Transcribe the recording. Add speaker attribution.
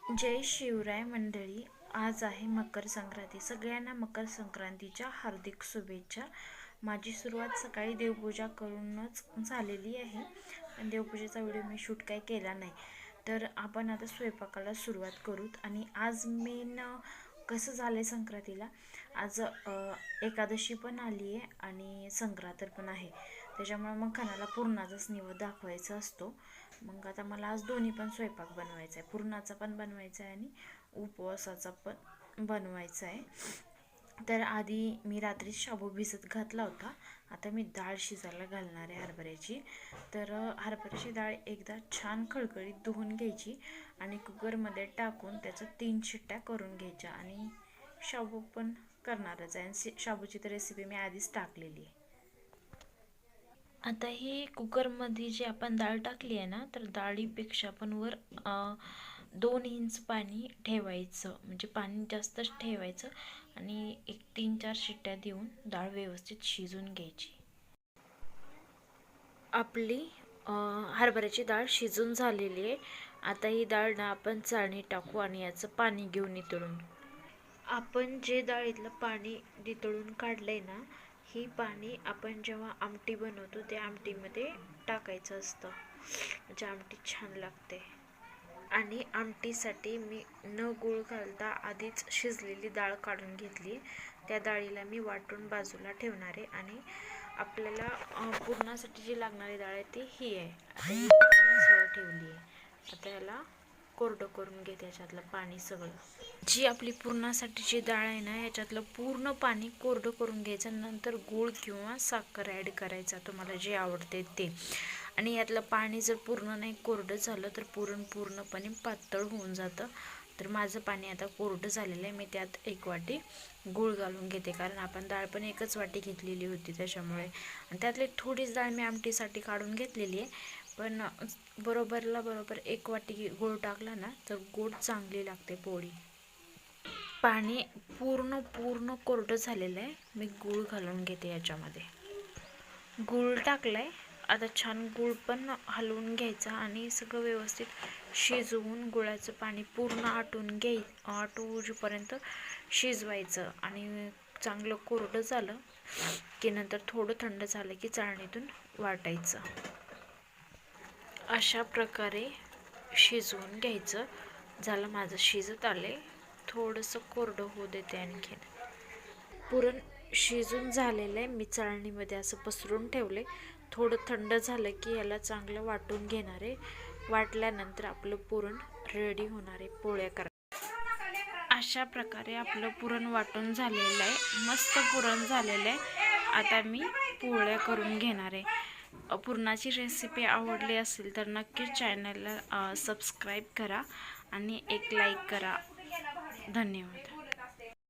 Speaker 1: जय शिवराय मंडळी. आज आहे मकर संक्रांती. सगळ्यांना मकर संक्रांतीच्या हार्दिक शुभेच्छा. माझी सुरुवात सकाळी देवपूजा करूनच झालेली आहे, पण देवपूजेचा व्हिडिओ मी शूट काही केला नाही. तर आपण आता स्वयंपाकाला सुरुवात करूत. आणि आज मेन कसं झालं आहे संक्रांतीला, आज एकादशी पण आली आहे आणि संक्रांत पण आहे. त्याच्यामुळे मग खानाला पुरणाचाच निवेद दाखवायचा असतो. मग आता मला आज दोन्ही पण स्वयंपाक बनवायचा आहे, पुरणाचा पण बनवायचा आहे आणि उपवासाचा पण बनवायचा आहे. तर आधी मी रात्री शाबू भिजत घातला होता. आता मी डाळ शिजायला घालणार आहे हरभऱ्याची. तर हरभऱ्याची डाळ एकदा छान खळखळीत धुवून घ्यायची आणि कुकरमध्ये टाकून त्याचं 3 शिट्ट्या करून घ्यायच्या. आणि शाबू पण करणारच आहे आणि शाबूची तर रेसिपी मी आधीच टाकलेली आहे. आता ही कुकरमध्ये जी आपण डाळ टाकली आहे ना, तर डाळीपेक्षा पण वर 2 इंच पाणी ठेवायचं, म्हणजे पाणी जास्तच ठेवायचं आणि एक 3-4 शिट्ट्या देऊन डाळ व्यवस्थित शिजून घ्यायची. आपली हरभऱ्याची डाळ शिजून झालेली आहे. आता ही डाळ ना आपण चाळणीत टाकू आणि याचं पाणी घेऊन नितळून. आपण जे डाळीतलं पाणी नितळून काढलंय ना, ही पाणी आपण जेव्हा आमटी बनवतो त्या आमटीमध्ये टाकायचं असतं, म्हणजे आमटी छान लागते. आणि आमटीसाठी मी न गूळ घालता आधीच शिजलेली डाळ काढून घेतली. त्या डाळीला मी वाटून बाजूला ठेवणार आहे. आणि आपल्याला पुरणासाठी जी लागणारी डाळ आहे ती ही आहे. आता ही सगळं ठेवली आहे. आता याला कोरडं करून घेते याच्यातलं पाणी सगळं. जी आपली पुरणासाठीची डाळ आहे ना, याच्यातलं पूर्ण पाणी कोरडं करून घ्यायचं. नंतर गूळ किंवा साखर ॲड करायचा, तुम्हाला जे आवडते ते. आणि यातलं पाणी जर पूर्ण नाही कोरडं झालं तर पुरण पूर्णपणे पातळ होऊन जातं. तर माझं पाणी आता कोरडं झालेलं आहे. मी त्यात 1 वाटी गूळ घालून घेते, कारण आपण डाळ पण 1च वाटी घेतलेली होती त्याच्यामुळे. आणि त्यातली थोडीच डाळ मी आमटीसाठी काढून घेतलेली आहे. पण बरोबर 1 वाटी गूळ टाकला ना तर गोड चांगली लागते पोळी. पाणी पूर्ण कोरडं झालेलं आहे. मी गूळ घालून घेते याच्यामध्ये. गूळ टाकलाय. आता छान गूळ पण हलवून घ्यायचा आणि सगळं व्यवस्थित शिजवून गुळाचं पाणी पूर्ण आटूपर्यंत शिजवायचं. आणि चांगलं कोरडं झालं की नंतर थोडं थंड झालं की चाळणीतून वाटायचं. अशा प्रकारे शिजवून घ्यायचं. झालं माझं शिजत आले. थोडंसं कोरडं होऊ देते आणखीन. पुरण शिजून झालेलं आहे. मी चाळणीमध्ये असं पसरून ठेवले. थोडं थंड झालं की याला चांगलं वाटून घेणार आहे. वाटल्यानंतर आपलं पुरण रेडी होणार आहे पोळ्या करायला. अशा प्रकारे आपलं पुरण वाटून झालेलं आहे. मस्त पुरण झालेलं आहे. आता मी पोळ्या करून घेणार आहे. पुरणाची रेसिपी आवडली असेल तर नक्की चॅनलला सबस्क्राईब करा आणि एक लाईक करा. धन्यवाद.